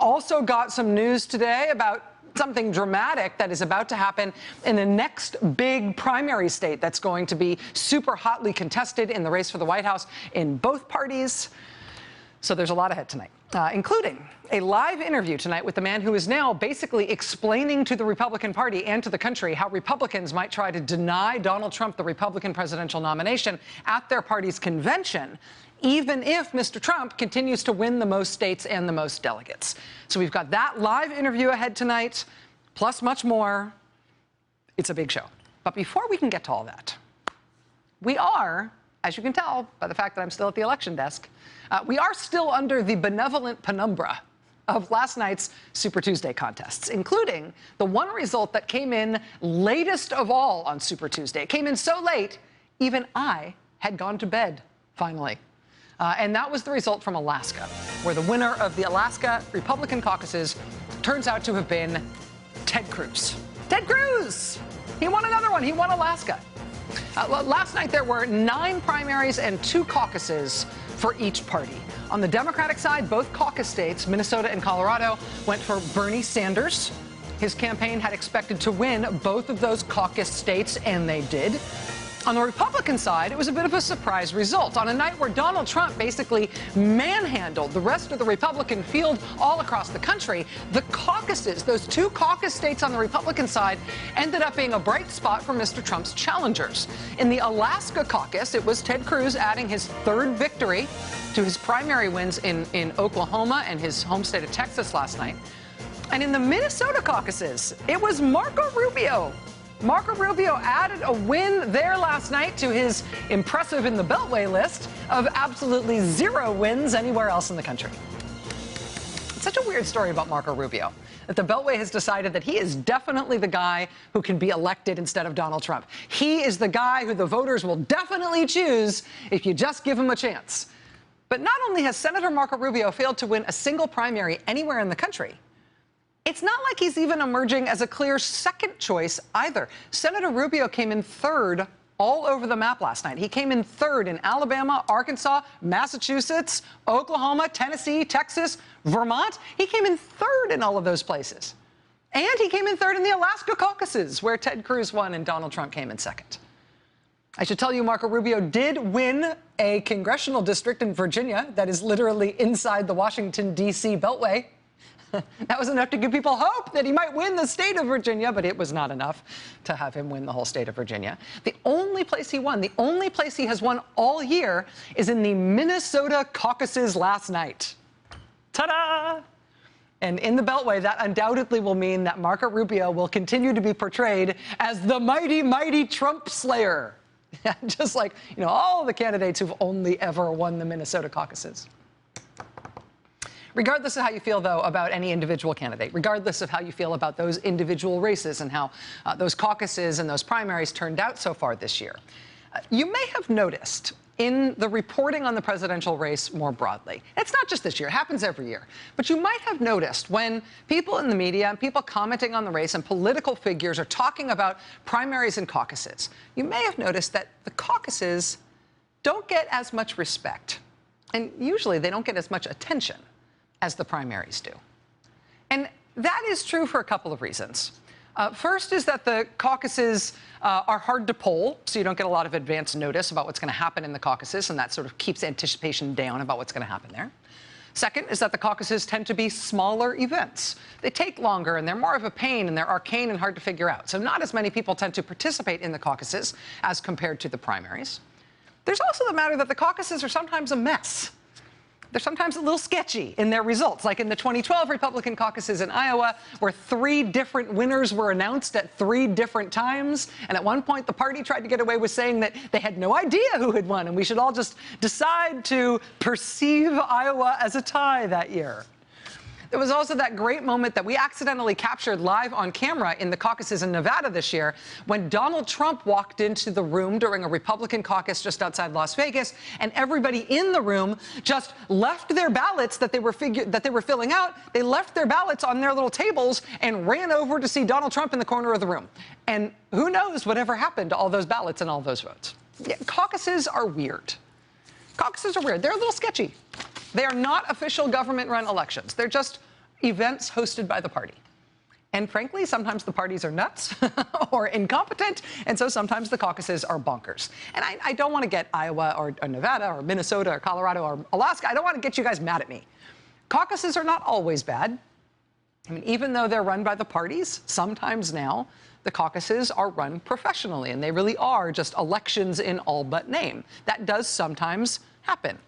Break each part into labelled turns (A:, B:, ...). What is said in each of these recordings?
A: also got some news today about something dramatic that is about to happen in the next big primary state that's going to be super hotly contested in the race for the White House in both parties. So there's a lot ahead tonight, including a live interview tonight with the man who is now basically explaining to the Republican Party and to the country how Republicans might try to deny Donald Trump the Republican presidential nomination at their party's convention, even if Mr. Trump continues to win the most states and the most delegates. So we've got that live interview ahead tonight, plus much more. It's a big show. But before we can get to all that, we are, as you can tell by the fact that I'm still at the election desk, we are still under the benevolent penumbra of last night's Super Tuesday contests, including the one result that came in latest of all on Super Tuesday. It came in so late, even I had gone to bed, finally. And that was the result from Alaska, where the winner of the Alaska Republican caucuses turns out to have been Ted Cruz. Ted Cruz! He won another one. He won Alaska. Last night, there were 9 primaries and 2 caucuses for each party. On the Democratic side, both caucus states, Minnesota and Colorado, went for Bernie Sanders. His campaign had expected to win both of those caucus states, and they did. On the Republican side, it was a bit of a surprise result. On a night where Donald Trump basically manhandled the rest of the Republican field all across the country, the caucuses, those 2 caucus states on the Republican side, ended up being a bright spot for Mr. Trump's challengers. In the Alaska caucus, it was Ted Cruz adding his 3rd victory to his primary wins in Oklahoma and his home state of Texas last night. And in the Minnesota caucuses, it was Marco Rubio. Marco Rubio added a win there last night to his impressive in the Beltway list of absolutely 0 wins anywhere else in the country. It's such a weird story about Marco Rubio, that the Beltway has decided that he is definitely the guy who can be elected instead of Donald Trump. He is the guy who the voters will definitely choose if you just give him a chance. But not only has Senator Marco Rubio failed to win a single primary anywhere in the country, it's not like he's even emerging as a clear second choice either. Senator Rubio came in 3rd all over the map last night. He came in 3rd in Alabama, Arkansas, Massachusetts, Oklahoma, Tennessee, Texas, Vermont. He came in 3rd in all of those places. And he came in 3rd in the Alaska caucuses, where Ted Cruz won and Donald Trump came in 2nd. I should tell you, Marco Rubio did win a congressional district in Virginia that is literally inside the Washington, D.C. Beltway. That was enough to give people hope that he might win the state of Virginia, but it was not enough to have him win the whole state of Virginia. The only place he won, the only place he has won all year, is in the Minnesota caucuses last night. Ta-da! And in the Beltway, that undoubtedly will mean that Marco Rubio will continue to be portrayed as the mighty, mighty Trump slayer. Just like, you know, all the candidates who've only ever won the Minnesota caucuses. Regardless of how you feel, though, about any individual candidate, regardless of how you feel about those individual races and how those caucuses and those primaries turned out so far this year, you may have noticed in the reporting on the presidential race more broadly, it's not just this year, it happens every year, but you might have noticed when people in the media and people commenting on the race and political figures are talking about primaries and caucuses, you may have noticed that the caucuses don't get as much respect, and usually they don't get as much attention as the primaries do. And that is true for a couple of reasons. First is that the caucuses are hard to poll, so you don't get a lot of advance notice about what's going to happen in the caucuses, and that sort of keeps anticipation down about what's going to happen there. Second is that the caucuses tend to be smaller events. They take longer, and they're more of a pain, and they're arcane and hard to figure out. So not as many people tend to participate in the caucuses as compared to the primaries. There's also the matter that the caucuses are sometimes a mess. They're sometimes a little sketchy in their results, like in the 2012 Republican caucuses in Iowa, where 3 different winners were announced at 3 different times. And at one point, the party tried to get away with saying that they had no idea who had won, and we should all just decide to perceive Iowa as a tie that year. There was also that great moment that we accidentally captured live on camera in the caucuses in Nevada this year when Donald Trump walked into the room during a Republican caucus just outside Las Vegas, and everybody in the room just left their ballots that they were filling out. They left their ballots on their little tables and ran over to see Donald Trump in the corner of the room. And who knows whatever happened to all those ballots and all those votes. Yeah, caucuses are weird. Caucuses are weird. They're a little sketchy. They are not official government-run elections. They're just events hosted by the party. And frankly, sometimes the parties are nuts or incompetent, and so sometimes the caucuses are bonkers. And I don't want to get Iowa or Nevada or Minnesota or Colorado or Alaska, I don't want to get you guys mad at me. Caucuses are not always bad. I mean, even though they're run by the parties, sometimes now the caucuses are run professionally, and they really are just elections in all but name. That does sometimes happen.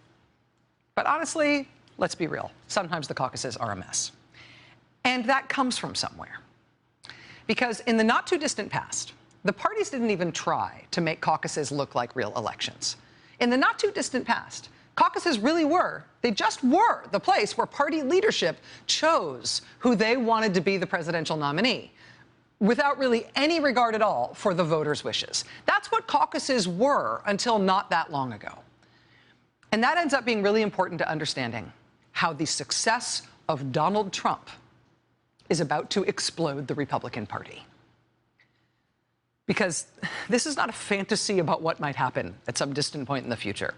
A: But honestly, let's be real. Sometimes the caucuses are a mess. And that comes from somewhere. Because in the not-too-distant past, the parties didn't even try to make caucuses look like real elections. In the not-too-distant past, caucuses really were, they just were the place where party leadership chose who they wanted to be the presidential nominee, without really any regard at all for the voters' wishes. That's what caucuses were until not that long ago. And that ends up being really important to understanding how the success of Donald Trump is about to explode the Republican Party. Because this is not a fantasy about what might happen at some distant point in the future.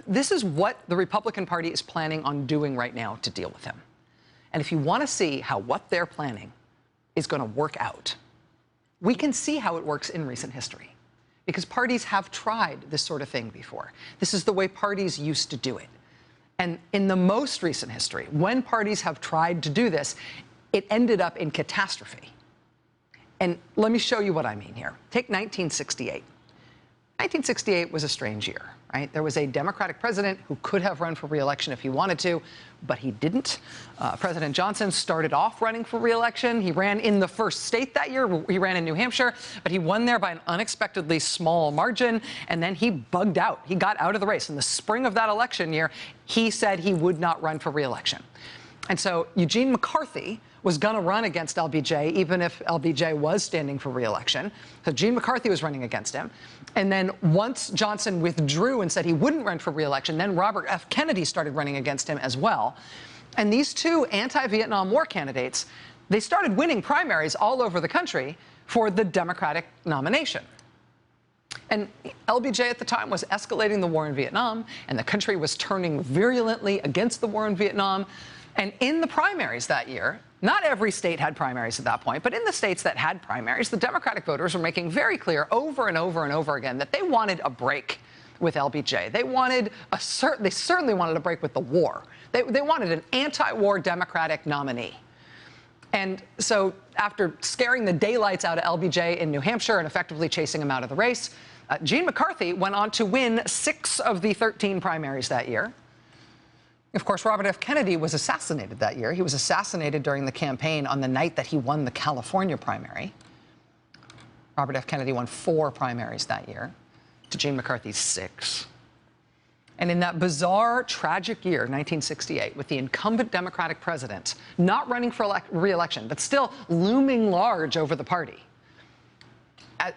A: This is what the Republican Party is planning on doing right now to deal with him. And if you want to see how what they're planning is going to work out, we can see how it works in recent history. Because parties have tried this sort of thing before. This is the way parties used to do it. And in the most recent history, when parties have tried to do this, it ended up in catastrophe. And let me show you what I mean here. Take 1968. 1968 was a strange year, right? There was a Democratic president who could have run for re-election if he wanted to, but he didn't. President Johnson started off running for re-election. He ran in the first state that year. He ran in New Hampshire, but he won there by an unexpectedly small margin, and then he bugged out. He got out of the race. In the spring of that election year, he said he would not run for re-election. And so Eugene McCarthy was going to run against LBJ, even if LBJ was standing for re-election. So Gene McCarthy was running against him. And then once Johnson withdrew and said he wouldn't run for re-election, then Robert F. Kennedy started running against him as well. And these two anti-Vietnam War candidates, they started winning primaries all over the country for the Democratic nomination. And LBJ at the time was escalating the war in Vietnam, and the country was turning virulently against the war in Vietnam. And in the primaries that year, not every state had primaries at that point, but in the states that had primaries, the Democratic voters were making very clear over and over and over again that they wanted a break with LBJ. They certainly wanted a break with the war. They wanted an anti-war Democratic nominee. And so after scaring the daylights out of LBJ in New Hampshire and effectively chasing him out of the race, Gene McCarthy went on to win 6 of the 13 primaries that year. Of course, Robert F. Kennedy was assassinated that year. He was assassinated during the campaign on the night that he won the California primary. Robert F. Kennedy won 4 primaries that year to Gene McCarthy's 6. And in that bizarre, tragic year, 1968, with the incumbent Democratic president not running for re-election, but still looming large over the party,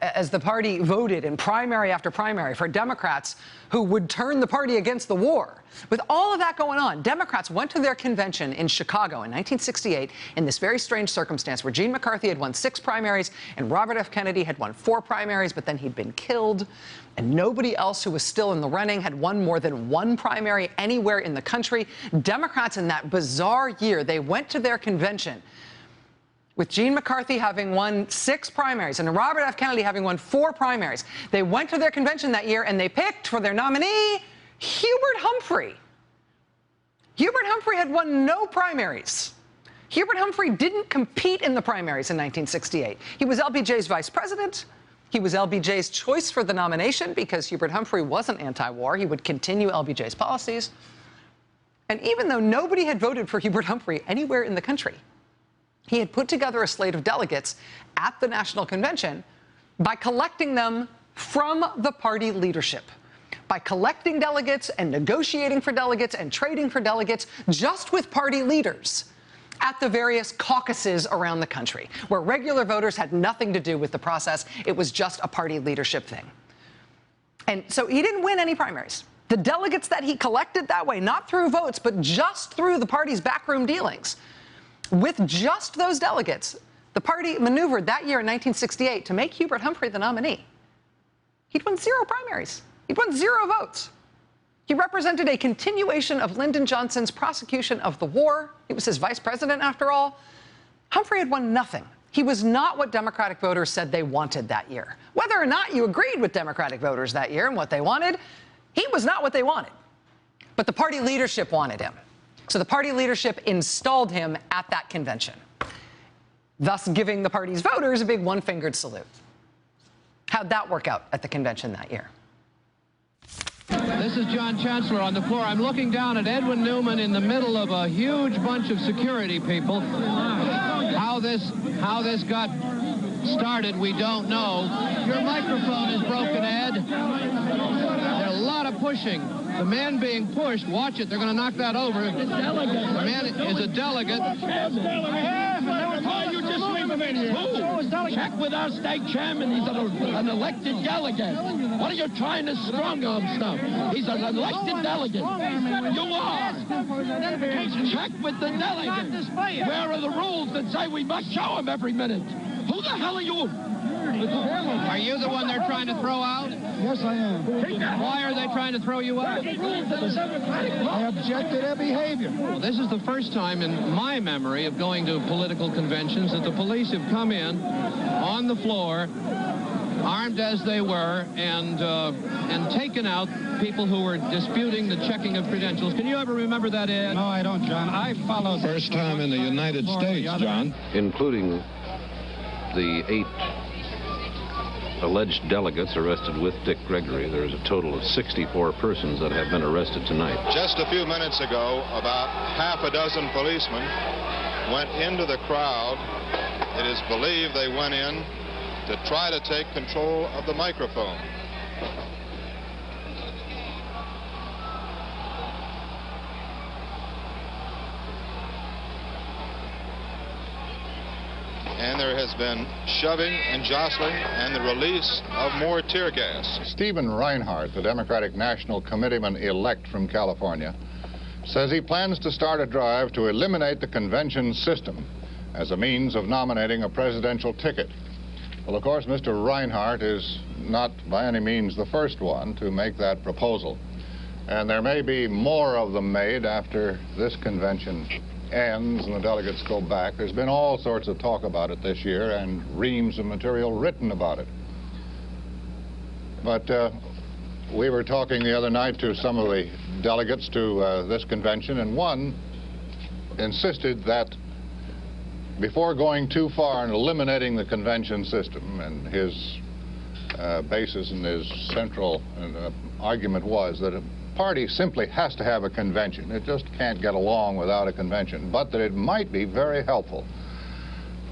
A: as the party voted in primary after primary for Democrats who would turn the party against the war. With all of that going on, Democrats went to their convention in Chicago in 1968 in this very strange circumstance where Gene McCarthy had won 6 primaries and Robert F. Kennedy had won 4 primaries, but then he'd been killed. And nobody else who was still in the running had won more than 1 primary anywhere in the country. Democrats in that bizarre year, they went to their convention with Gene McCarthy having won 6 primaries and Robert F. Kennedy having won 4 primaries. They went to their convention that year and they picked for their nominee Hubert Humphrey. Hubert Humphrey had won no primaries. Hubert Humphrey didn't compete in the primaries in 1968. He was LBJ's vice president. He was LBJ's choice for the nomination because Hubert Humphrey wasn't anti-war. He would continue LBJ's policies. And even though nobody had voted for Hubert Humphrey anywhere in the country, he had put together a slate of delegates at the National Convention by collecting them from the party leadership, by collecting delegates and negotiating for delegates and trading for delegates just with party leaders at the various caucuses around the country, where regular voters had nothing to do with the process. It was just a party leadership thing. And so he didn't win any primaries. The delegates that he collected that way, not through votes, but just through the party's backroom dealings, with just those delegates, the party maneuvered that year in 1968 to make Hubert Humphrey the nominee. He'd won 0 primaries. He'd won 0 votes. He represented a continuation of Lyndon Johnson's prosecution of the war. He was his vice president, after all. Humphrey had won nothing. He was not what Democratic voters said they wanted that year. Whether or not you agreed with Democratic voters that year and what they wanted, he was not what they wanted. But the party leadership wanted him. So the party leadership installed him at that convention, thus giving the party's voters a big one-fingered salute. How'd that work out at the convention that year?
B: This is John Chancellor on the floor. I'm looking down at Edwin Newman in the middle of a huge bunch of security people. How this got started, we don't know. Your microphone is broken, Ed. There's a lot of pushing. The man being pushed, watch it, they're going to knock that over. The man is a delegate.
C: You just leave him in here. Check with our state chairman. He's an elected delegate. What are you trying to strong-arm stuff? He's an elected delegate. You are. Check with the delegate. Where are the rules that say we must show him every minute? Who the hell are you?
B: Are you the one they're trying to throw out?
C: Yes, I am.
B: Why are they trying to throw you out?
C: I object to their behavior.
B: Well, this is the first time in my memory of going to political conventions that the police have come in on the floor, armed as they were, and taken out people who were disputing the checking of credentials. Can you ever remember that, Ed?
C: No, I don't, John. I followed.
D: First time in the United States, John.
E: Including the 8 alleged delegates arrested with Dick Gregory. There's a total of 64 persons that have been arrested tonight.
F: Just a few minutes ago, about half a dozen policemen went into the crowd. It is believed they went in to try to take control of the microphone. And there has been shoving and jostling and the release of more tear gas.
G: Stephen Reinhardt, the Democratic National Committeeman-elect from California, says he plans to start a drive to eliminate the convention system as a means of nominating a presidential ticket. Well, of course, Mr. Reinhardt is not by any means the first one to make that proposal. And there may be more of them made after this convention ends and the delegates go back. There's been all sorts of talk about it this year and reams of material written about it. But we were talking the other night to some of the delegates to this convention, and one insisted that before going too far in eliminating the convention system, and his basis and his central argument was that a party simply has to have a convention. It just can't get along without a convention, but that it might be very helpful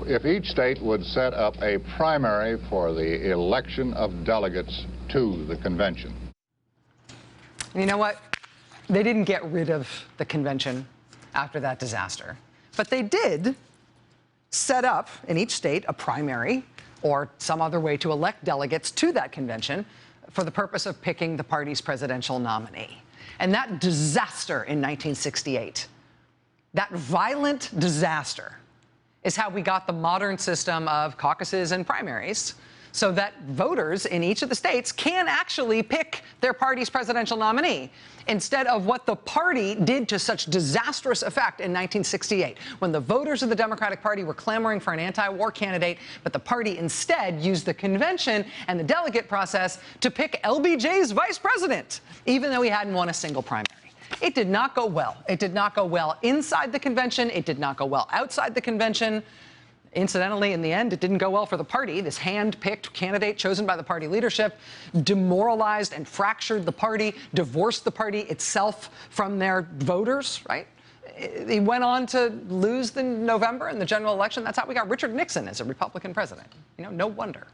G: if each state would set up a primary for the election of delegates to the convention.
A: You know what? They didn't get rid of the convention after that disaster, but they did set up in each state a primary or some other way to elect delegates to that convention for the purpose of picking the party's presidential nominee. And that disaster in 1968, that violent disaster, is how we got the modern system of caucuses and primaries, so that voters in each of the states can actually pick their party's presidential nominee, instead of what the party did to such disastrous effect in 1968, when the voters of the Democratic Party were clamoring for an anti-war candidate, but the party instead used the convention and the delegate process to pick LBJ's vice president, even though he hadn't won a single primary. It did not go well. It did not go well inside the convention. It did not go well outside the convention. Incidentally, in the end, it didn't go well for the party. This hand-picked candidate chosen by the party leadership demoralized and fractured the party, divorced the party itself from their voters, right? He went on to lose the November in the general election. That's how we got Richard Nixon as a Republican president. You know, no wonder.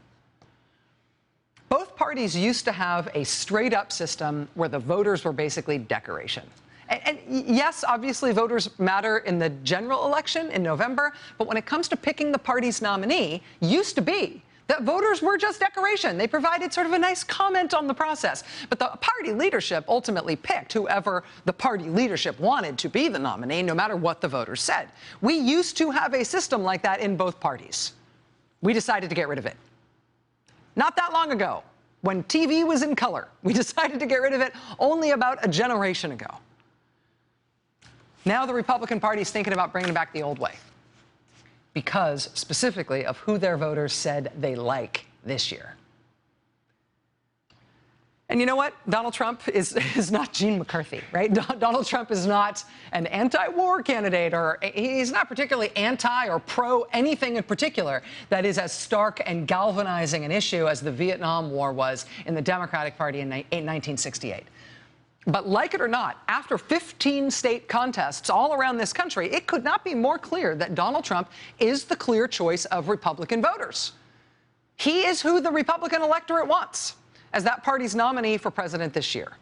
A: Both parties used to have a straight-up system where the voters were basically decoration. And yes, obviously, voters matter in the general election in November, but when it comes to picking the party's nominee, used to be that voters were just decoration. They provided sort of a nice comment on the process. But the party leadership ultimately picked whoever the party leadership wanted to be the nominee, no matter what the voters said. We used to have a system like that in both parties. We decided to get rid of it. Not that long ago, when TV was in color. We decided to get rid of it only about a generation ago. Now the Republican Party is thinking about bringing back the old way because specifically of who their voters said they like this year. And you know what? Donald Trump is not Gene McCarthy, right? Donald Trump is not an anti-war candidate, or he's not particularly anti or pro anything in particular that is as stark and galvanizing an issue as the Vietnam War was in the Democratic Party in 1968. But like it or not, after 15 state contests all around this country, it could not be more clear that Donald Trump is the clear choice of Republican voters. He is who the Republican electorate wants as that party's nominee for president this year.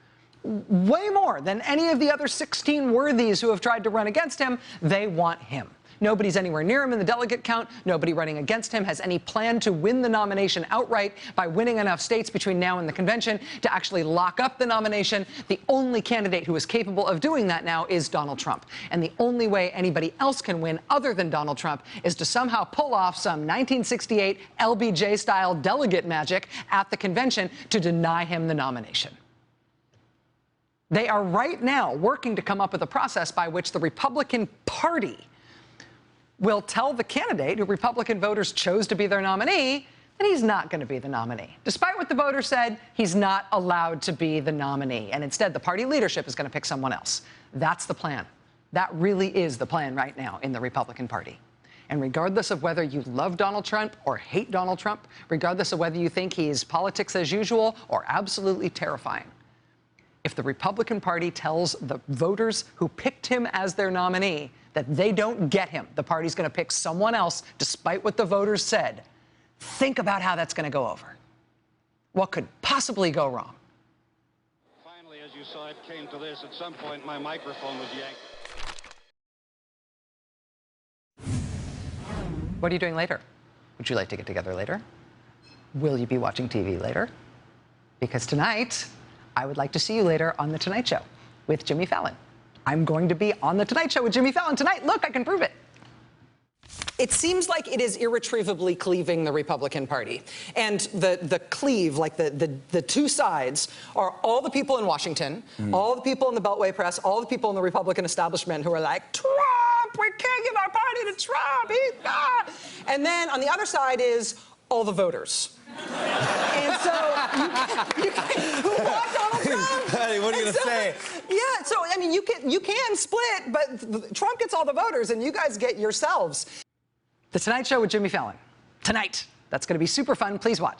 A: Way more than any of the other 16 worthies who have tried to run against him, they want him. Nobody's anywhere near him in the delegate count. Nobody running against him has any plan to win the nomination outright by winning enough states between now and the convention to actually lock up the nomination. The only candidate who is capable of doing that now is Donald Trump. And the only way anybody else can win other than Donald Trump is to somehow pull off some 1968 LBJ-style delegate magic at the convention to deny him the nomination. They are right now working to come up with a process by which the Republican Party will tell the candidate who Republican voters chose to be their nominee that he's not going to be the nominee. Despite what the voters said, he's not allowed to be the nominee. And instead, the party leadership is going to pick someone else. That's the plan. That really is the plan right now in the Republican Party. And regardless of whether you love Donald Trump or hate Donald Trump, regardless of whether you think he's politics as usual or absolutely terrifying, if the Republican Party tells the voters who picked him as their nominee that they don't get him, the party's going to pick someone else despite what the voters said, think about how that's going to go over. What could possibly go wrong?
H: Finally, as you saw, it came to this. At some point, my microphone was yanked.
A: What are you doing later? Would you like to get together later? Will you be watching TV later? Because tonight, I would like to see you later on The Tonight Show with Jimmy Fallon. I'm going to be on The Tonight Show with Jimmy Fallon tonight. Look, I can prove it. It seems like it is irretrievably cleaving the Republican Party. And the cleave, like the two sides, are all the people in Washington, all the people in the Beltway press, all the people in the Republican establishment who are like, Trump, we can't give our party to Trump. He's not. And then on the other side is all the voters. And so who want Donald Trump?
I: Hey, what are you going to say?
A: Yeah, so I mean, you can split, but Trump gets all the voters, and you guys get yourselves. The Tonight Show with Jimmy Fallon tonight. That's going to be super fun. Please watch.